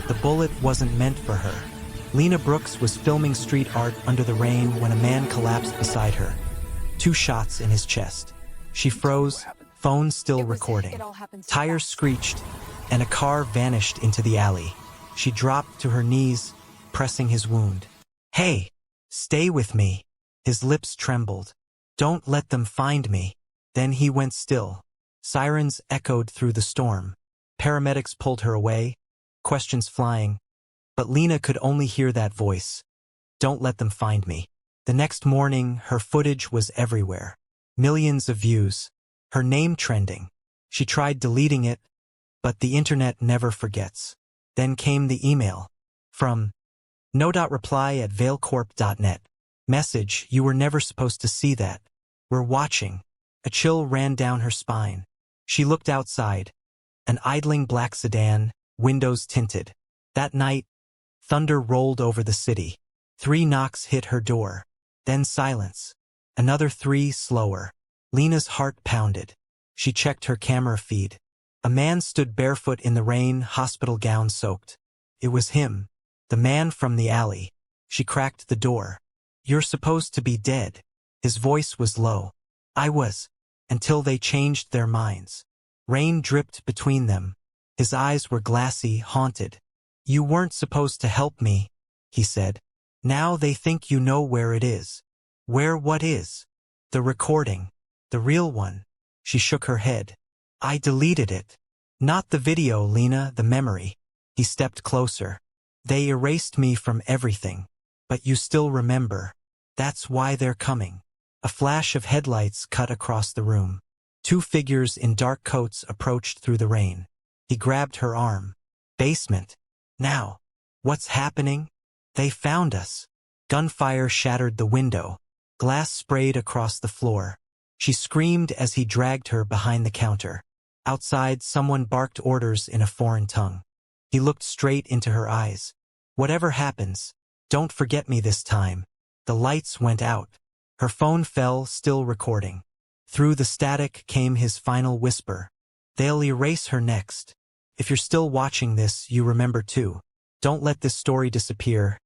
The bullet wasn't meant for her. Lena Brooks was filming street art under the rain when a man collapsed beside her. 2 shots in his chest. She froze, phone still recording. Tires screeched, and a car vanished into the alley. She dropped to her knees, pressing his wound. "Hey, stay with me." His lips trembled. "Don't let them find me." Then he went still. Sirens echoed through the storm. Paramedics pulled her away, questions flying. But Lena could only hear that voice. "Don't let them find me." The next morning, her footage was everywhere. Millions of views. Her name trending. She tried deleting it, but the internet never forgets. Then came the email. From no.reply@veilcorp.net. Message, "You were never supposed to see that. We're watching." A chill ran down her spine. She looked outside. An idling black sedan, windows tinted. That night, thunder rolled over the city. 3 knocks hit her door. Then silence. Another 3 slower. Lena's heart pounded. She checked her camera feed. A man stood barefoot in the rain, hospital gown soaked. It was him. The man from the alley. She cracked the door. "You're supposed to be dead." His voice was low. "I was. Until they changed their minds." Rain dripped between them. His eyes were glassy, haunted. "You weren't supposed to help me," he said. "Now they think you know where it is." "Where what is?" "The recording. The real one." She shook her head. "I deleted it." "Not the video, Lena, the memory." He stepped closer. "They erased me from everything. But you still remember. That's why they're coming." A flash of headlights cut across the room. 2 figures in dark coats approached through the rain. He grabbed her arm. "Basement. Now. What's happening?" "They found us." Gunfire shattered the window. Glass sprayed across the floor. She screamed as he dragged her behind the counter. Outside, someone barked orders in a foreign tongue. He looked straight into her eyes. "Whatever happens, don't forget me this time." The lights went out. Her phone fell, still recording. Through the static came his final whisper. "They'll erase her next. If you're still watching this, you remember too. Don't let this story disappear.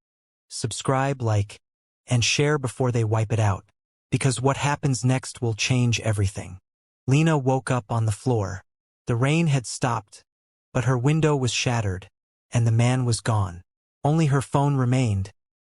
Subscribe, like, and share before they wipe it out. Because what happens next will change everything." Lena woke up on the floor. The rain had stopped, but her window was shattered, and the man was gone. Only her phone remained,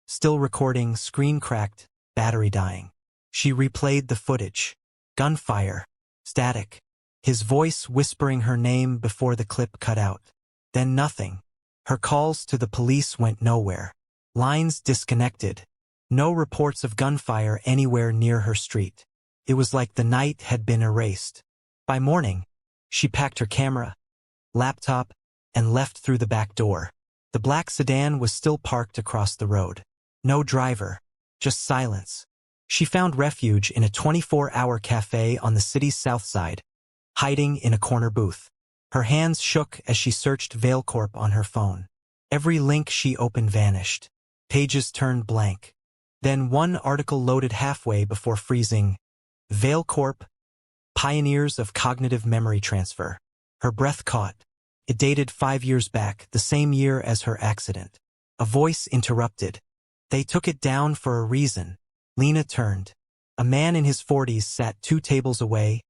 still recording, screen cracked, battery dying. She replayed the footage. Gunfire. Static. His voice whispering her name before the clip cut out. Then nothing. Her calls to the police went nowhere. Lines disconnected. No reports of gunfire anywhere near her street. It was like the night had been erased. By morning, she packed her camera, laptop, and left through the back door. The black sedan was still parked across the road. No driver, just silence. She found refuge in a 24-hour cafe on the city's south side, hiding in a corner booth. Her hands shook as she searched Veilcorp on her phone. Every link she opened vanished. Pages turned blank. Then one article loaded halfway before freezing. Veilcorp, Pioneers of Cognitive Memory Transfer. Her breath caught. It dated 5 years back, the same year as her accident. A voice interrupted. "They took it down for a reason." Lena turned. A man in his 40s sat 2 tables away,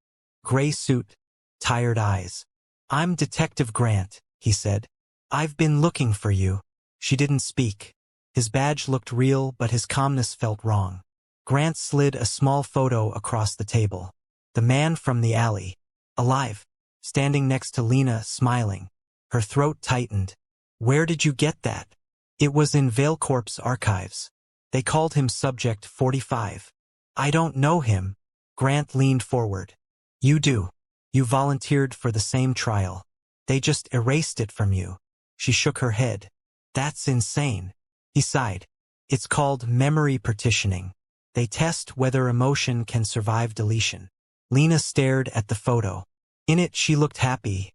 gray suit, tired eyes. "I'm Detective Grant," he said. "I've been looking for you." She didn't speak. His badge looked real, but his calmness felt wrong. Grant slid a small photo across the table. The man from the alley. Alive. Standing next to Lena, smiling. Her throat tightened. "Where did you get that?" "It was in Veilcorp's archives. They called him Subject 45. "I don't know him." Grant leaned forward. "You do. You volunteered for the same trial. They just erased it from you." She shook her head. "That's insane." He sighed. "It's called memory partitioning. They test whether emotion can survive deletion." Lena stared at the photo. In it, she looked happy,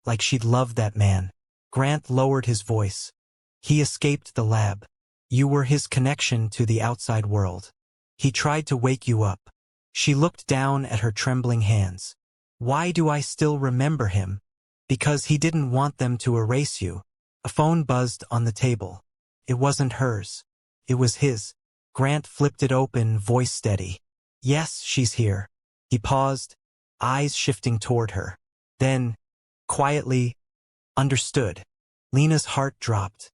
like she'd loved that man. Grant lowered his voice. "He escaped the lab. You were his connection to the outside world. He tried to wake you up." She looked down at her trembling hands. "Why do I still remember him?" "Because he didn't want them to erase you." A phone buzzed on the table. It wasn't hers. It was his. Grant flipped it open, voice steady. Yes, she's here. He paused, eyes shifting toward her. Then, quietly, understood. Lena's heart dropped.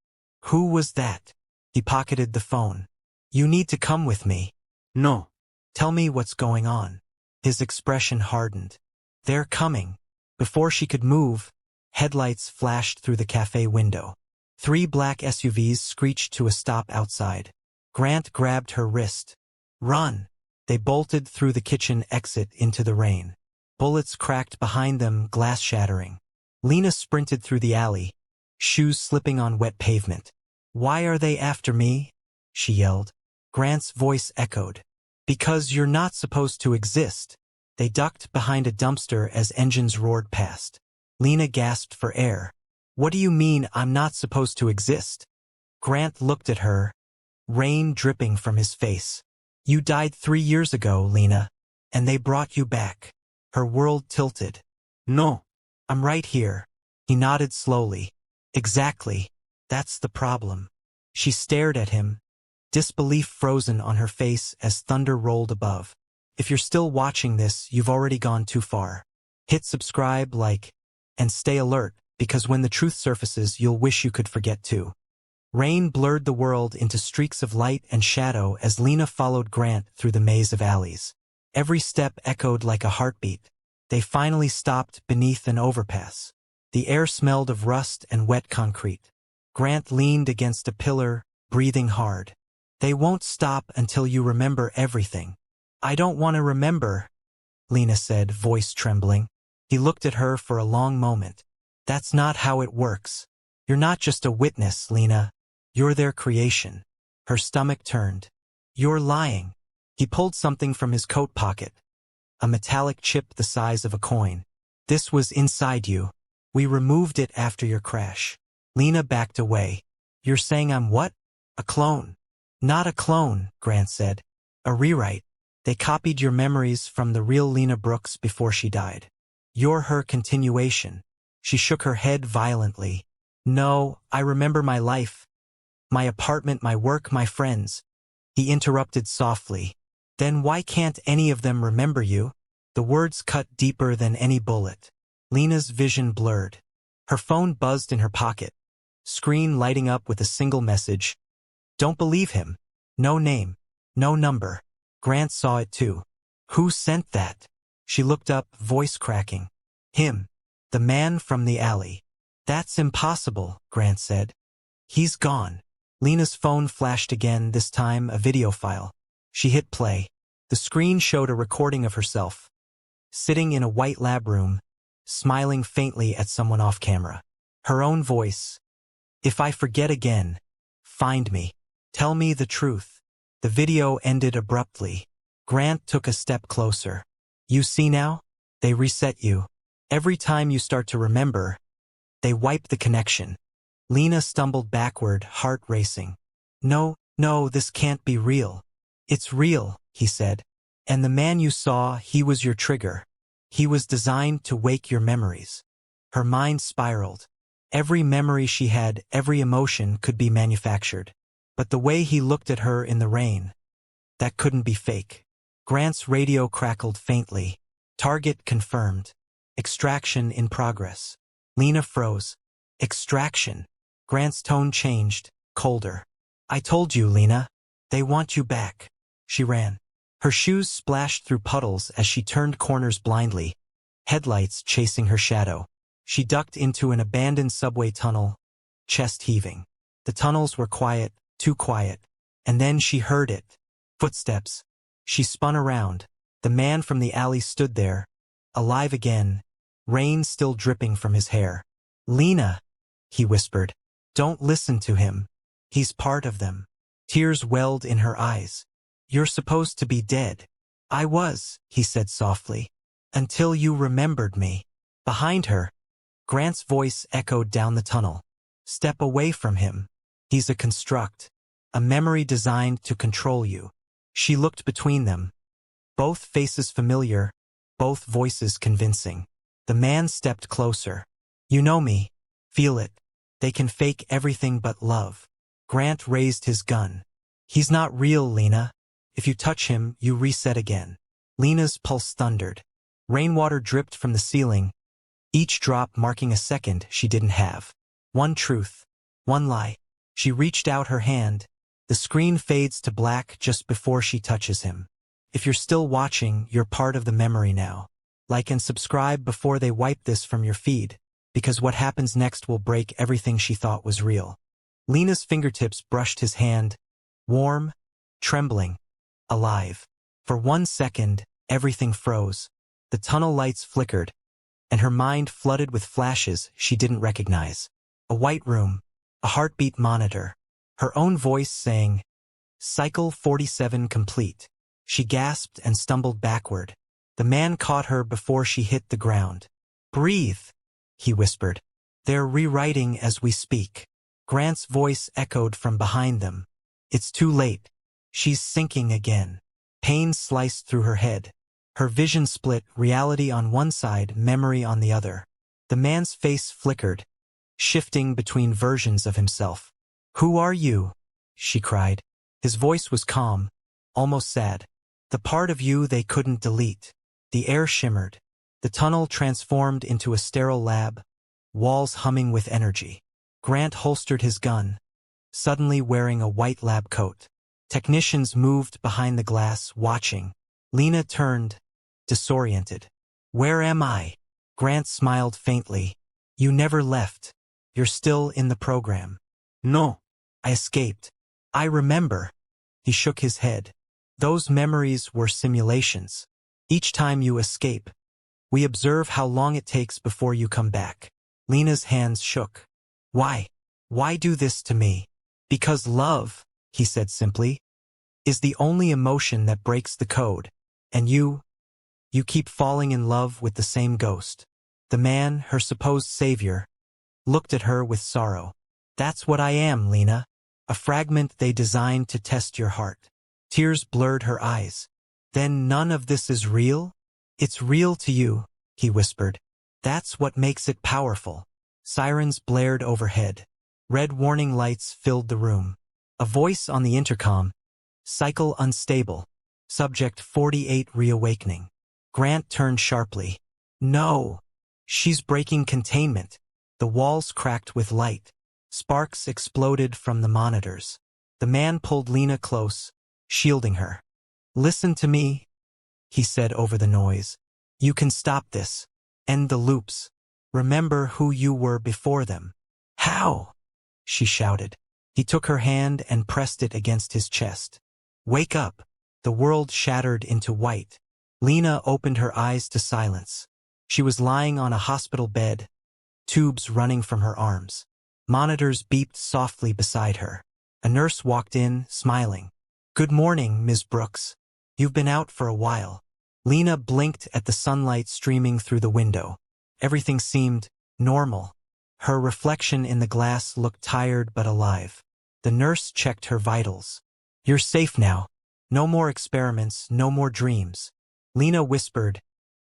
Who was that? He pocketed the phone. You need to come with me. No. Tell me what's going on. His expression hardened. They're coming. Before she could move, headlights flashed through the cafe window. 3 black SUVs screeched to a stop outside. Grant grabbed her wrist. Run! They bolted through the kitchen exit into the rain. Bullets cracked behind them, glass shattering. Lena sprinted through the alley, shoes slipping on wet pavement. Why are they after me? She yelled. Grant's voice echoed. Because you're not supposed to exist. They ducked behind a dumpster as engines roared past. Lena gasped for air. What do you mean I'm not supposed to exist? Grant looked at her, rain dripping from his face. You died 3 years ago, Lena, and they brought you back. Her world tilted. No. I'm right here. He nodded slowly. Exactly. That's the problem. She stared at him, disbelief frozen on her face as thunder rolled above. If you're still watching this, you've already gone too far. Hit subscribe, like, and stay alert, because when the truth surfaces, you'll wish you could forget too. Rain blurred the world into streaks of light and shadow as Lena followed Grant through the maze of alleys. Every step echoed like a heartbeat. They finally stopped beneath an overpass. The air smelled of rust and wet concrete. Grant leaned against a pillar, breathing hard. They won't stop until you remember everything. I don't want to remember, Lena said, voice trembling. He looked at her for a long moment. That's not how it works. You're not just a witness, Lena. You're their creation. Her stomach turned. You're lying. He pulled something from his coat pocket. A metallic chip the size of a coin. This was inside you. We removed it after your crash. Lena backed away. You're saying I'm what? A clone. Not a clone, Grant said. A rewrite. They copied your memories from the real Lena Brooks before she died. You're her continuation. She shook her head violently. No, I remember my life. My apartment, my work, my friends. He interrupted softly. Then why can't any of them remember you? The words cut deeper than any bullet. Lena's vision blurred. Her phone buzzed in her pocket. Screen lighting up with a single message. Don't believe him. No name. No number. Grant saw it too. Who sent that? She looked up, voice cracking. Him. The man from the alley. That's impossible, Grant said. He's gone. Lena's phone flashed again, this time a video file. She hit play. The screen showed a recording of herself, sitting in a white lab room, smiling faintly at someone off camera. Her own voice. If I forget again, find me. Tell me the truth. The video ended abruptly. Grant took a step closer. You see now? They reset you. Every time you start to remember, they wipe the connection. Lena stumbled backward, heart racing. No, this can't be real. It's real, he said. And the man you saw, he was your trigger. He was designed to wake your memories. Her mind spiraled. Every memory she had, every emotion could be manufactured. But the way he looked at her in the rain, that couldn't be fake. Grant's radio crackled faintly. Target confirmed. Extraction in progress. Lena froze. Extraction. Grant's tone changed, colder. I told you, Lena. They want you back. She ran. Her shoes splashed through puddles as she turned corners blindly, headlights chasing her shadow. She ducked into an abandoned subway tunnel, chest heaving. The tunnels were quiet, too quiet. And then she heard it. Footsteps. She spun around. The man from the alley stood there, alive again, rain still dripping from his hair. Lena, he whispered. Don't listen to him. He's part of them. Tears welled in her eyes. You're supposed to be dead. I was, he said softly. Until you remembered me. Behind her, Grant's voice echoed down the tunnel. Step away from him. He's a construct. A memory designed to control you. She looked between them. Both faces familiar, both voices convincing. The man stepped closer. You know me. Feel it. They can fake everything but love. Grant raised his gun. He's not real, Lena. If you touch him, you reset again. Lena's pulse thundered. Rainwater dripped from the ceiling, each drop marking a second she didn't have. One truth, one lie. She reached out her hand. The screen fades to black just before she touches him. If you're still watching, you're part of the memory now. Like and subscribe before they wipe this from your feed, because what happens next will break everything she thought was real. Lena's fingertips brushed his hand, warm, trembling, alive. For 1 second, everything froze. The tunnel lights flickered, and her mind flooded with flashes she didn't recognize. A white room, a heartbeat monitor, her own voice saying, "Cycle 47 complete." She gasped and stumbled backward. The man caught her before she hit the ground. "Breathe," he whispered. "They're rewriting as we speak." Grant's voice echoed from behind them. "It's too late. She's sinking again." Pain sliced through her head. Her vision split, reality on one side, memory on the other. The man's face flickered, shifting between versions of himself. "Who are you?" she cried. His voice was calm, almost sad. "The part of you they couldn't delete." The air shimmered. The tunnel transformed into a sterile lab, walls humming with energy. Grant holstered his gun, suddenly wearing a white lab coat. Technicians moved behind the glass, watching. Lena turned, disoriented. "Where am I?" Grant smiled faintly. "You never left. You're still in the program." "No. I escaped. I remember." He shook his head. "Those memories were simulations. Each time you escape, we observe how long it takes before you come back." Lena's hands shook. "Why? Why do this to me?" "Because love," he said simply, "is the only emotion that breaks the code. And you keep falling in love with the same ghost." The man, her supposed savior, looked at her with sorrow. "That's what I am, Lena. A fragment they designed to test your heart." Tears blurred her eyes. "Then none of this is real?" "It's real to you," he whispered. "That's what makes it powerful." Sirens blared overhead. Red warning lights filled the room. A voice on the intercom. "Cycle unstable. Subject 48 reawakening." Grant turned sharply. "No! She's breaking containment." The walls cracked with light. Sparks exploded from the monitors. The man pulled Lena close, shielding her. "Listen to me," he said over the noise. "You can stop this. End the loops. Remember who you were before them." "How?" she shouted. He took her hand and pressed it against his chest. "Wake up." The world shattered into white. Lena opened her eyes to silence. She was lying on a hospital bed, tubes running from her arms. Monitors beeped softly beside her. A nurse walked in, smiling. "Good morning, Ms. Brooks. You've been out for a while." Lena blinked at the sunlight streaming through the window. Everything seemed normal. Her reflection in the glass looked tired but alive. The nurse checked her vitals. "You're safe now. No more experiments, no more dreams." Lena whispered,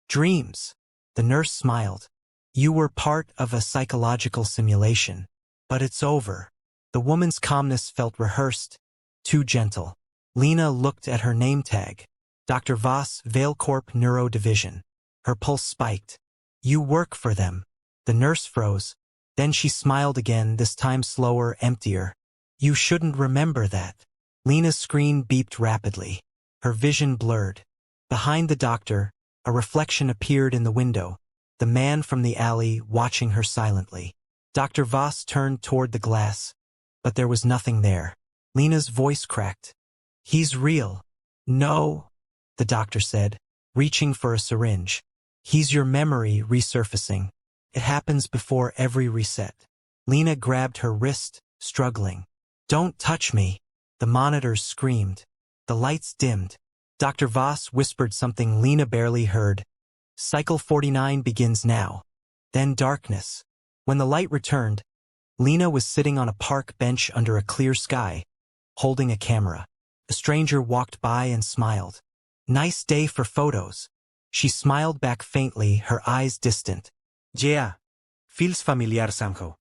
"Dreams?" The nurse smiled. "You were part of a psychological simulation. But it's over." The woman's calmness felt rehearsed, too gentle. Lena looked at her name tag. Dr. Voss, Valecorp Neuro Division. Her pulse spiked. "You work for them." The nurse froze. Then she smiled again, this time slower, emptier. "You shouldn't remember that." Lena's screen beeped rapidly. Her vision blurred. Behind the doctor, a reflection appeared in the window. The man from the alley, watching her silently. Dr. Voss turned toward the glass, but there was nothing there. Lena's voice cracked. "He's real." "No," the doctor said, reaching for a syringe. "He's your memory resurfacing. It happens before every reset." Lena grabbed her wrist, struggling. "Don't touch me." The monitors screamed. The lights dimmed. Dr. Voss whispered something Lena barely heard. "Cycle 49 begins now." Then darkness. When the light returned, Lena was sitting on a park bench under a clear sky, holding a camera. A stranger walked by and smiled. "Nice day for photos." She smiled back faintly, her eyes distant. "Yeah. Feels familiar somehow."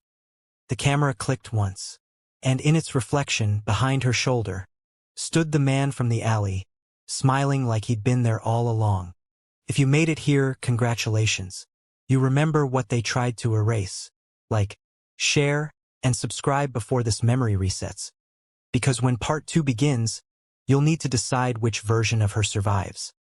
The camera clicked once, and in its reflection, behind her shoulder, stood the man from the alley, smiling like he'd been there all along. If you made it here, congratulations. You remember what they tried to erase. Like, share, and subscribe before this memory resets. Because when part 2 begins, you'll need to decide which version of her survives.